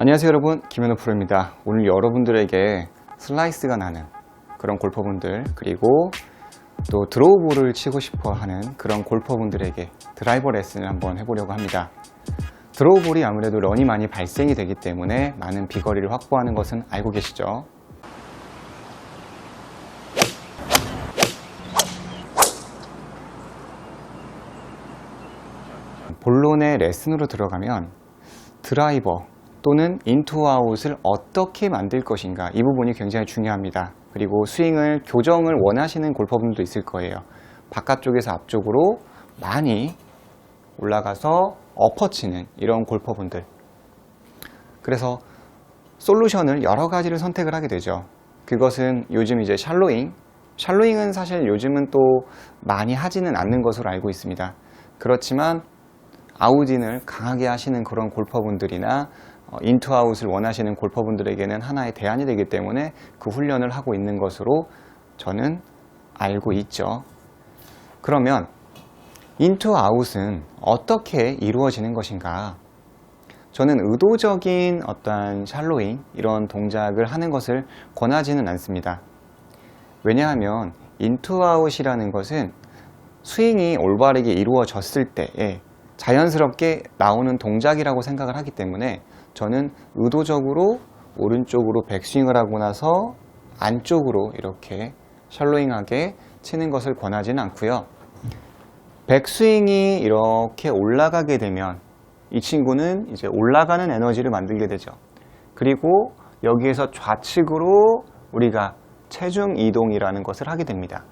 안녕하세요 여러분, 김현우 프로입니다. 오늘 여러분들에게 슬라이스가 나는 그런 골퍼분들, 그리고 또 드로우볼을 치고 싶어 하는 그런 골퍼분들에게 드라이버 레슨을 한번 해보려고 합니다. 드로우볼이 아무래도 런이 많이 발생이 되기 때문에 많은 비거리를 확보하는 것은 알고 계시죠? 본론의 레슨으로 들어가면 드라이버 또는 인투아웃을 어떻게 만들 것인가, 이 부분이 굉장히 중요합니다. 그리고 스윙을 교정을 원하시는 골퍼분들도 있을 거예요. 바깥쪽에서 앞쪽으로 많이 올라가서 엎어치는 이런 골퍼분들. 그래서 솔루션을 여러 가지를 선택을 하게 되죠. 그것은 요즘 이제 샬로잉은 사실 요즘은 또 많이 하지는 않는 것으로 알고 있습니다. 그렇지만 아웃인을 강하게 하시는 그런 골퍼분들이나 인투아웃을 원하시는 골퍼분들에게는 하나의 대안이 되기 때문에 그 훈련을 하고 있는 것으로 저는 알고 있죠. 그러면 인투아웃은 어떻게 이루어지는 것인가? 저는 의도적인 어떠한 샬로잉, 이런 동작을 하는 것을 권하지는 않습니다. 왜냐하면 인투아웃이라는 것은 스윙이 올바르게 이루어졌을 때에 자연스럽게 나오는 동작이라고 생각을 하기 때문에 저는 의도적으로 오른쪽으로 백스윙을 하고 나서 안쪽으로 이렇게 샬로잉하게 치는 것을 권하지는 않고요. 백스윙이 이렇게 올라가게 되면 이 친구는 이제 올라가는 에너지를 만들게 되죠. 그리고 여기에서 좌측으로 우리가 체중 이동이라는 것을 하게 됩니다.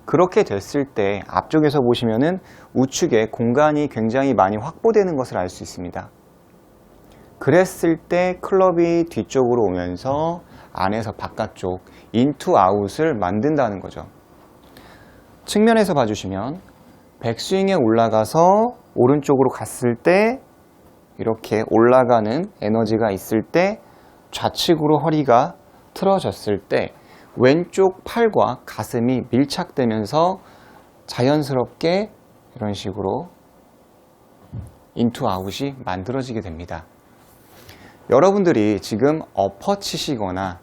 그렇게 됐을 때 앞쪽에서 보시면은 우측에 공간이 굉장히 많이 확보되는 것을 알 수 있습니다. 그랬을 때 클럽이 뒤쪽으로 오면서 안에서 바깥쪽 인투 아웃을 만든다는 거죠. 측면에서 봐주시면 백스윙에 올라가서 오른쪽으로 갔을 때 이렇게 올라가는 에너지가 있을 때 좌측으로 허리가 틀어졌을 때 왼쪽 팔과 가슴이 밀착되면서 자연스럽게 이런 식으로 인투 아웃이 만들어지게 됩니다. 여러분들이 지금 엎어 치시거나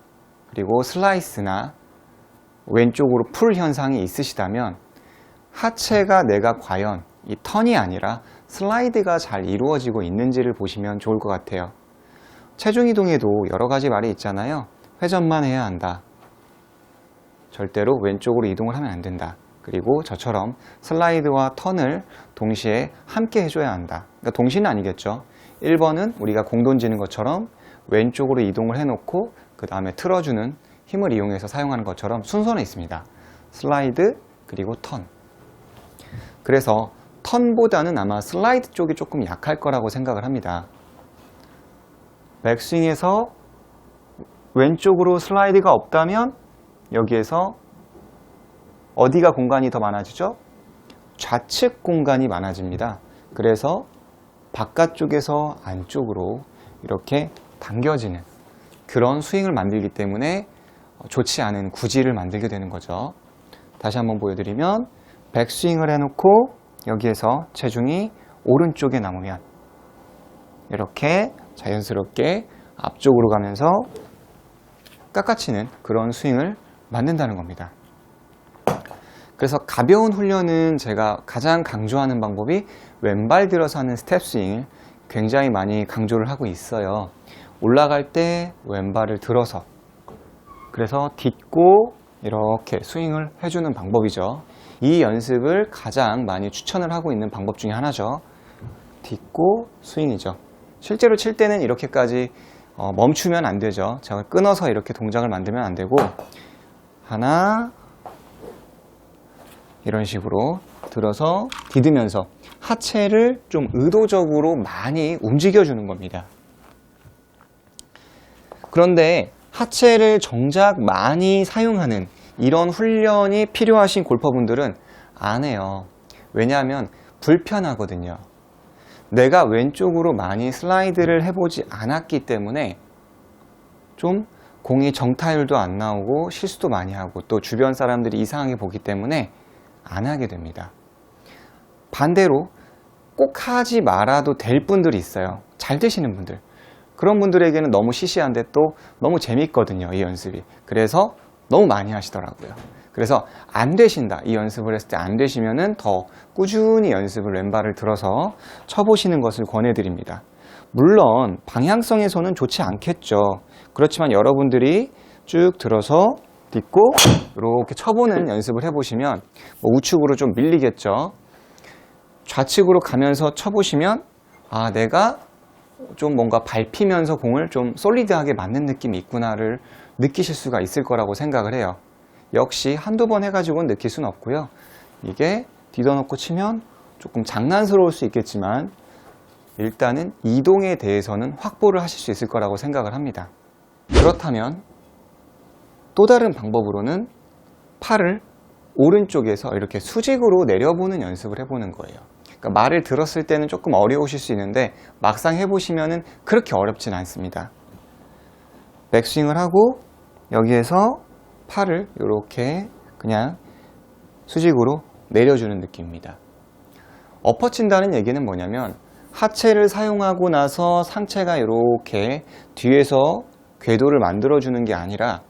그리고 슬라이스나 왼쪽으로 풀 현상이 있으시다면 하체가 내가 과연 이 턴이 아니라 슬라이드가 잘 이루어지고 있는지를 보시면 좋을 것 같아요. 체중 이동에도 여러 가지 말이 있잖아요. 회전만 해야 한다. 절대로 왼쪽으로 이동을 하면 안 된다. 그리고 저처럼 슬라이드와 턴을 동시에 함께 해줘야 한다. 그러니까 동시는 아니겠죠. 1번은 우리가 공 던지는 것처럼 왼쪽으로 이동을 해놓고 그 다음에 틀어주는 힘을 이용해서 사용하는 것처럼 순서는 있습니다. 슬라이드 그리고 턴. 그래서 턴보다는 아마 슬라이드 쪽이 조금 약할 거라고 생각을 합니다. 백스윙에서 왼쪽으로 슬라이드가 없다면 여기에서 어디가 공간이 더 많아지죠? 좌측 공간이 많아집니다. 그래서 바깥쪽에서 안쪽으로 이렇게 당겨지는 그런 스윙을 만들기 때문에 좋지 않은 구질을 만들게 되는 거죠. 다시 한번 보여드리면 백스윙을 해놓고 여기에서 체중이 오른쪽에 남으면 이렇게 자연스럽게 앞쪽으로 가면서 깎아치는 그런 스윙을 만든다는 겁니다. 그래서 가벼운 훈련은 제가 가장 강조하는 방법이 왼발 들어서 하는 스텝 스윙을 굉장히 많이 강조를 하고 있어요. 올라갈 때 왼발을 들어서, 그래서 딛고 이렇게 스윙을 해주는 방법이죠. 이 연습을 가장 많이 추천을 하고 있는 방법 중에 하나죠. 딛고 스윙이죠. 실제로 칠 때는 이렇게까지 멈추면 안 되죠. 제가 끊어서 이렇게 동작을 만들면 안 되고, 하나, 이런 식으로 들어서 디디면서 하체를 좀 의도적으로 많이 움직여주는 겁니다. 그런데 하체를 정작 많이 사용하는 이런 훈련이 필요하신 골퍼분들은 안 해요. 왜냐하면 불편하거든요. 내가 왼쪽으로 많이 슬라이드를 해보지 않았기 때문에 좀 공이 정타율도 안 나오고 실수도 많이 하고 또 주변 사람들이 이상하게 보기 때문에 안 하게 됩니다. 반대로 꼭 하지 말아도 될 분들이 있어요. 잘 되시는 분들. 그런 분들에게는 너무 시시한데 또 너무 재밌거든요, 이 연습이. 그래서 너무 많이 하시더라고요. 그래서 안 되신다, 이 연습을 했을 때 안 되시면은 더 꾸준히 연습을 왼발을 들어서 쳐보시는 것을 권해드립니다. 물론 방향성에서는 좋지 않겠죠. 그렇지만 여러분들이 쭉 들어서 딛고 이렇게 쳐보는 연습을 해보시면 우측으로 좀 밀리겠죠. 좌측으로 가면서 쳐보시면 내가 좀 뭔가 밟히면서 공을 좀 솔리드하게 맞는 느낌이 있구나를 느끼실 수가 있을 거라고 생각을 해요. 역시 한두 번 해가지고는 느낄 수는 없고요. 이게 뒤져놓고 치면 조금 장난스러울 수 있겠지만 일단은 이동에 대해서는 확보를 하실 수 있을 거라고 생각을 합니다. 그렇다면 또 다른 방법으로는 팔을 오른쪽에서 이렇게 수직으로 내려보는 연습을 해보는 거예요. 그러니까 말을 들었을 때는 조금 어려우실 수 있는데 막상 해보시면은 그렇게 어렵진 않습니다. 백스윙을 하고 여기에서 팔을 이렇게 그냥 수직으로 내려주는 느낌입니다. 엎어친다는 얘기는 뭐냐면 하체를 사용하고 나서 상체가 이렇게 뒤에서 궤도를 만들어주는 게 아니라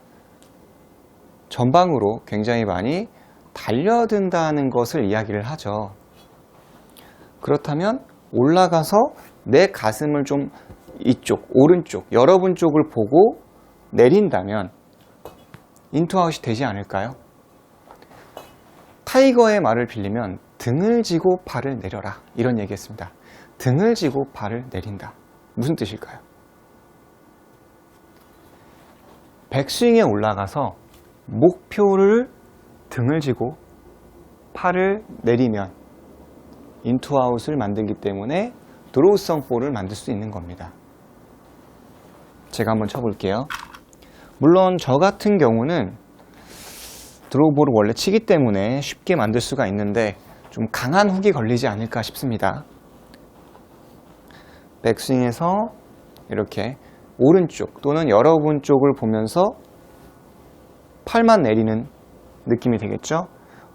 전방으로 굉장히 많이 달려든다는 것을 이야기를 하죠. 그렇다면 올라가서 내 가슴을 좀 이쪽, 오른쪽, 여러분 쪽을 보고 내린다면 인투아웃이 되지 않을까요? 타이거의 말을 빌리면 등을 지고 발을 내려라, 이런 얘기했습니다. 등을 지고 발을 내린다. 무슨 뜻일까요? 백스윙에 올라가서 목표를 등을 지고 팔을 내리면 인투아웃을 만들기 때문에 드로우성 볼을 만들 수 있는 겁니다. 제가 한번 쳐볼게요. 물론 저 같은 경우는 드로우볼을 원래 치기 때문에 쉽게 만들 수가 있는데 좀 강한 훅이 걸리지 않을까 싶습니다. 백스윙에서 이렇게 오른쪽 또는 여러분 쪽을 보면서 팔만 내리는 느낌이 되겠죠?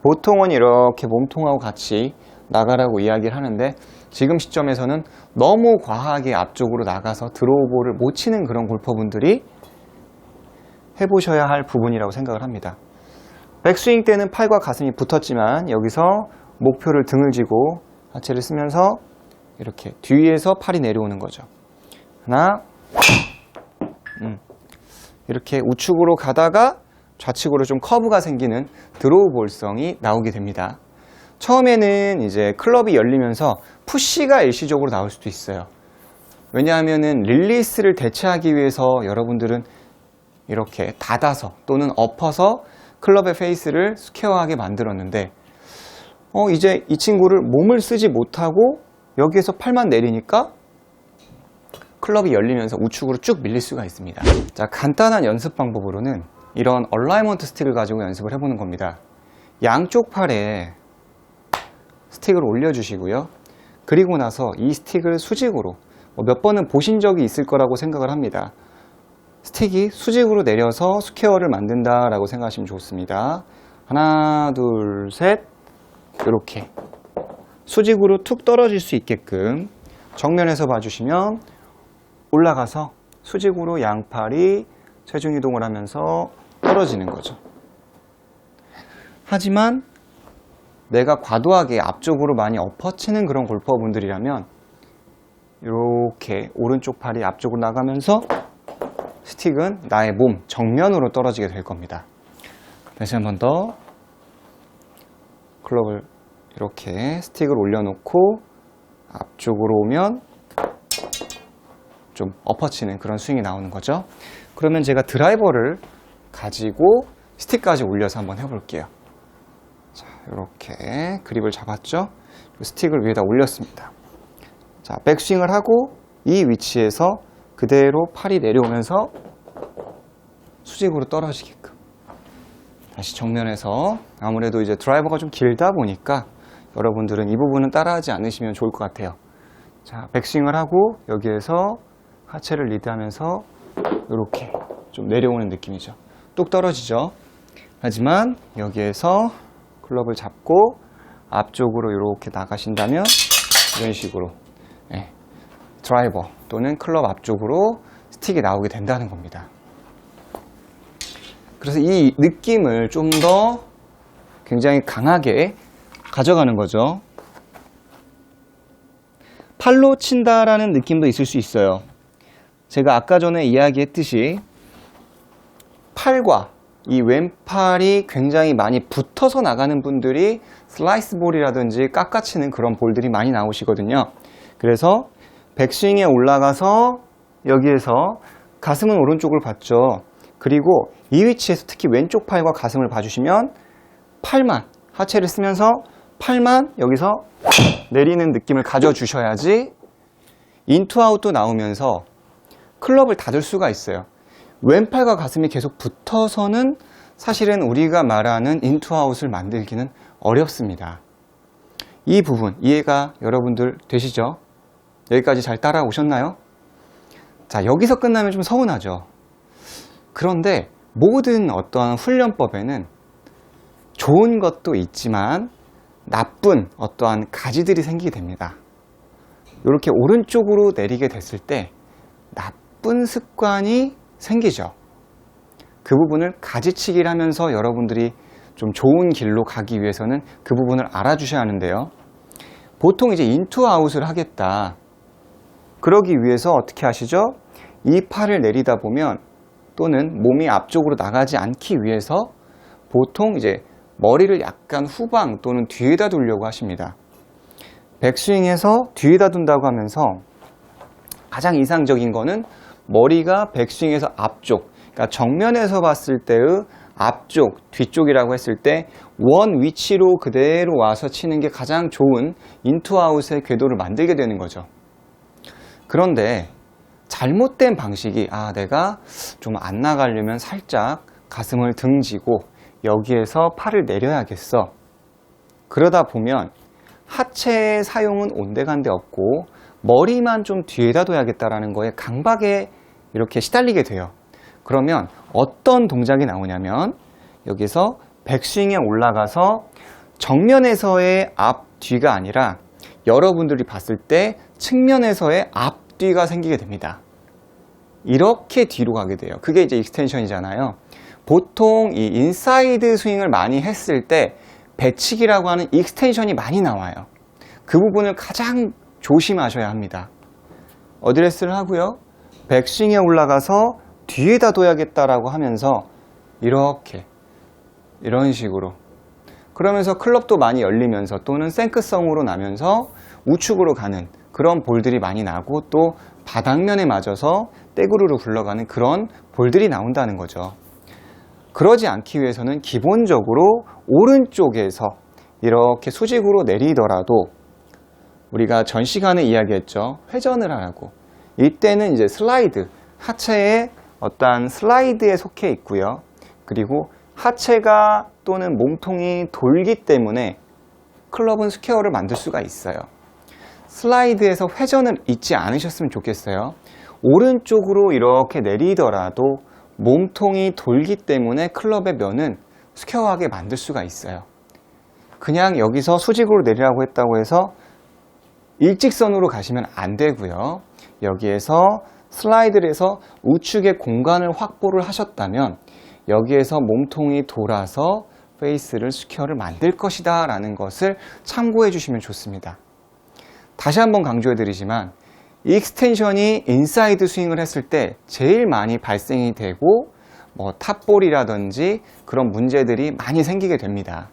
보통은 이렇게 몸통하고 같이 나가라고 이야기를 하는데 지금 시점에서는 너무 과하게 앞쪽으로 나가서 드로우볼을 못 치는 그런 골퍼분들이 해보셔야 할 부분이라고 생각을 합니다. 백스윙 때는 팔과 가슴이 붙었지만 여기서 목표를 등을 쥐고 하체를 쓰면서 이렇게 뒤에서 팔이 내려오는 거죠. 하나, 이렇게 우측으로 가다가 좌측으로 좀 커브가 생기는 드로우 볼성이 나오게 됩니다. 처음에는 이제 클럽이 열리면서 푸시가 일시적으로 나올 수도 있어요. 왜냐하면은 릴리스를 대체하기 위해서 여러분들은 이렇게 닫아서 또는 엎어서 클럽의 페이스를 스퀘어하게 만들었는데 이제 이 친구를 몸을 쓰지 못하고 여기에서 팔만 내리니까 클럽이 열리면서 우측으로 쭉 밀릴 수가 있습니다. 자, 간단한 연습 방법으로는 이런 얼라이먼트 스틱을 가지고 연습을 해보는 겁니다. 양쪽 팔에 스틱을 올려주시고요. 그리고 나서 이 스틱을 수직으로 몇 번은 보신 적이 있을 거라고 생각을 합니다. 스틱이 수직으로 내려서 스퀘어를 만든다라고 생각하시면 좋습니다. 하나, 둘, 셋, 이렇게 수직으로 툭 떨어질 수 있게끔 정면에서 봐주시면 올라가서 수직으로 양팔이 체중 이동을 하면서 떨어지는 거죠. 하지만 내가 과도하게 앞쪽으로 많이 엎어치는 그런 골퍼분들이라면 이렇게 오른쪽 팔이 앞쪽으로 나가면서 스틱은 나의 몸 정면으로 떨어지게 될 겁니다. 다시 한 번 더 클럽을 이렇게 스틱을 올려놓고 앞쪽으로 오면 좀 엎어치는 그런 스윙이 나오는 거죠. 그러면 제가 드라이버를 가지고 스틱까지 올려서 한번 해볼게요. 자, 이렇게 그립을 잡았죠. 스틱을 위에다 올렸습니다. 자, 백스윙을 하고 이 위치에서 그대로 팔이 내려오면서 수직으로 떨어지게끔. 다시 정면에서 아무래도 이제 드라이버가 좀 길다 보니까 여러분들은 이 부분은 따라하지 않으시면 좋을 것 같아요. 자, 백스윙을 하고 여기에서 하체를 리드하면서 이렇게 좀 내려오는 느낌이죠. 뚝 떨어지죠. 하지만 여기에서 클럽을 잡고 앞쪽으로 이렇게 나가신다면 이런 식으로 드라이버 또는 클럽 앞쪽으로 스틱이 나오게 된다는 겁니다. 그래서 이 느낌을 좀 더 굉장히 강하게 가져가는 거죠. 팔로 친다라는 느낌도 있을 수 있어요. 제가 아까 전에 이야기했듯이 팔과 이 왼팔이 굉장히 많이 붙어서 나가는 분들이 슬라이스 볼이라든지 깎아치는 그런 볼들이 많이 나오시거든요. 그래서 백스윙에 올라가서 여기에서 가슴은 오른쪽을 봤죠. 그리고 이 위치에서 특히 왼쪽 팔과 가슴을 봐주시면 팔만, 하체를 쓰면서 팔만 여기서 내리는 느낌을 가져주셔야지 인투 아웃도 나오면서 클럽을 닫을 수가 있어요. 왼팔과 가슴이 계속 붙어서는 사실은 우리가 말하는 인투 아웃을 만들기는 어렵습니다. 이 부분 이해가 여러분들 되시죠? 여기까지 잘 따라오셨나요? 자, 여기서 끝나면 좀 서운하죠. 그런데 모든 어떠한 훈련법에는 좋은 것도 있지만 나쁜 어떠한 가지들이 생기게 됩니다. 이렇게 오른쪽으로 내리게 됐을 때 나쁜 습관이 생기죠. 그 부분을 가지치기를 하면서 여러분들이 좀 좋은 길로 가기 위해서는 그 부분을 알아주셔야 하는데요. 보통 이제 인투 아웃을 하겠다. 그러기 위해서 어떻게 하시죠? 이 팔을 내리다 보면 또는 몸이 앞쪽으로 나가지 않기 위해서 보통 이제 머리를 약간 후방 또는 뒤에다 두려고 하십니다. 백스윙에서 뒤에다 둔다고 하면서 가장 이상적인 거는 머리가 백스윙에서 앞쪽, 그러니까 정면에서 봤을 때의 앞쪽, 뒤쪽이라고 했을 때 원 위치로 그대로 와서 치는 게 가장 좋은 인투아웃의 궤도를 만들게 되는 거죠. 그런데 잘못된 방식이 내가 좀 안 나가려면 살짝 가슴을 등지고 여기에서 팔을 내려야겠어. 그러다 보면 하체의 사용은 온데간데 없고 머리만 좀 뒤에다 둬야겠다라는 거에 강박에 이렇게 시달리게 돼요. 그러면 어떤 동작이 나오냐면 여기서 백스윙에 올라가서 정면에서의 앞뒤가 아니라 여러분들이 봤을 때 측면에서의 앞뒤가 생기게 됩니다. 이렇게 뒤로 가게 돼요. 그게 이제 익스텐션이잖아요. 보통 이 인사이드 스윙을 많이 했을 때 배치기라고 하는 익스텐션이 많이 나와요. 그 부분을 가장 조심하셔야 합니다. 어드레스를 하고요. 백스윙에 올라가서 뒤에다 둬야겠다라고 하면서 이렇게 이런 식으로 그러면서 클럽도 많이 열리면서 또는 생크성으로 나면서 우측으로 가는 그런 볼들이 많이 나고 또 바닥면에 맞아서 떼구르르 굴러가는 그런 볼들이 나온다는 거죠. 그러지 않기 위해서는 기본적으로 오른쪽에서 이렇게 수직으로 내리더라도 우리가 전 시간에 이야기했죠. 회전을 하라고. 이때는 이제 슬라이드, 하체의 어떠한 슬라이드에 속해 있고요. 그리고 하체가 또는 몸통이 돌기 때문에 클럽은 스퀘어를 만들 수가 있어요. 슬라이드에서 회전을 잊지 않으셨으면 좋겠어요. 오른쪽으로 이렇게 내리더라도 몸통이 돌기 때문에 클럽의 면은 스퀘어하게 만들 수가 있어요. 그냥 여기서 수직으로 내리라고 했다고 해서 일직선으로 가시면 안 되고요. 여기에서 슬라이드를 해서 우측의 공간을 확보를 하셨다면 여기에서 몸통이 돌아서 페이스를 스퀘어를 만들 것이다 라는 것을 참고해 주시면 좋습니다. 다시 한번 강조해 드리지만 익스텐션이 인사이드 스윙을 했을 때 제일 많이 발생이 되고 탑볼이라든지 그런 문제들이 많이 생기게 됩니다.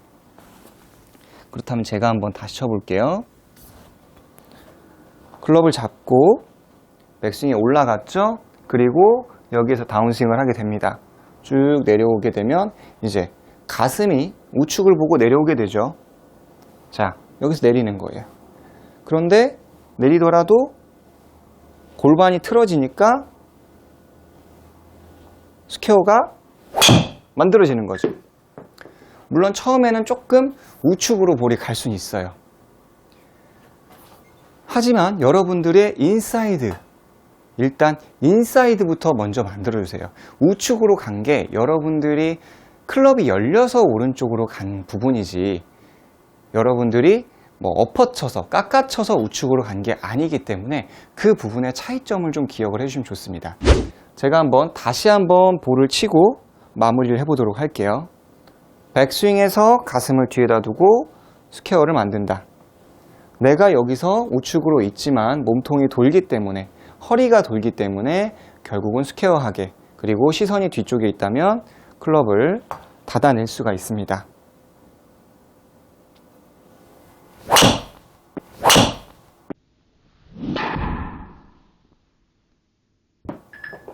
그렇다면 제가 한번 다시 쳐볼게요. 클럽을 잡고 백스윙에 올라갔죠? 그리고 여기에서 다운스윙을 하게 됩니다. 쭉 내려오게 되면 이제 가슴이 우측을 보고 내려오게 되죠. 자, 여기서 내리는 거예요. 그런데 내리더라도 골반이 틀어지니까 스퀘어가 만들어지는 거죠. 물론 처음에는 조금 우측으로 볼이 갈 수는 있어요. 하지만 여러분들의 인사이드, 일단 인사이드부터 먼저 만들어주세요. 우측으로 간 게 여러분들이 클럽이 열려서 오른쪽으로 간 부분이지 여러분들이 뭐 엎어쳐서 깎아쳐서 우측으로 간 게 아니기 때문에 그 부분의 차이점을 좀 기억을 해주시면 좋습니다. 제가 다시 한번 볼을 치고 마무리를 해보도록 할게요. 백스윙에서 가슴을 뒤에다 두고 스퀘어를 만든다. 내가 여기서 우측으로 있지만 몸통이 돌기 때문에, 허리가 돌기 때문에 결국은 스퀘어하게, 그리고 시선이 뒤쪽에 있다면 클럽을 닫아낼 수가 있습니다.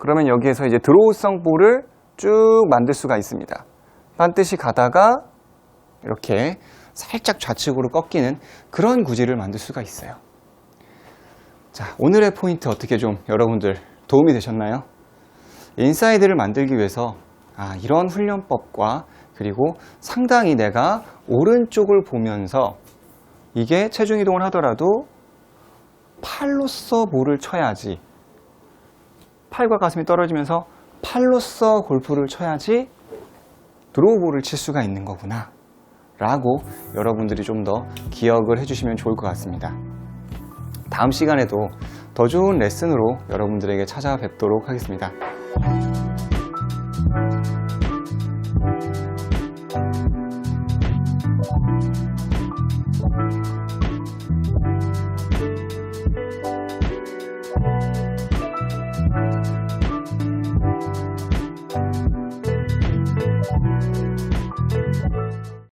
그러면 여기에서 이제 드로우성 볼을 쭉 만들 수가 있습니다. 반드시 가다가 이렇게 살짝 좌측으로 꺾이는 그런 구질을 만들 수가 있어요. 자, 오늘의 포인트 어떻게 좀 여러분들 도움이 되셨나요? 인사이드를 만들기 위해서 이런 훈련법과, 그리고 상당히 내가 오른쪽을 보면서 이게 체중 이동을 하더라도 팔로써 볼을 쳐야지, 팔과 가슴이 떨어지면서 팔로써 골프를 쳐야지 드로우 볼을 칠 수가 있는 거구나 라고 여러분들이 좀 더 기억을 해주시면 좋을 것 같습니다. 다음 시간에도 더 좋은 레슨으로 여러분들에게 찾아뵙도록 하겠습니다.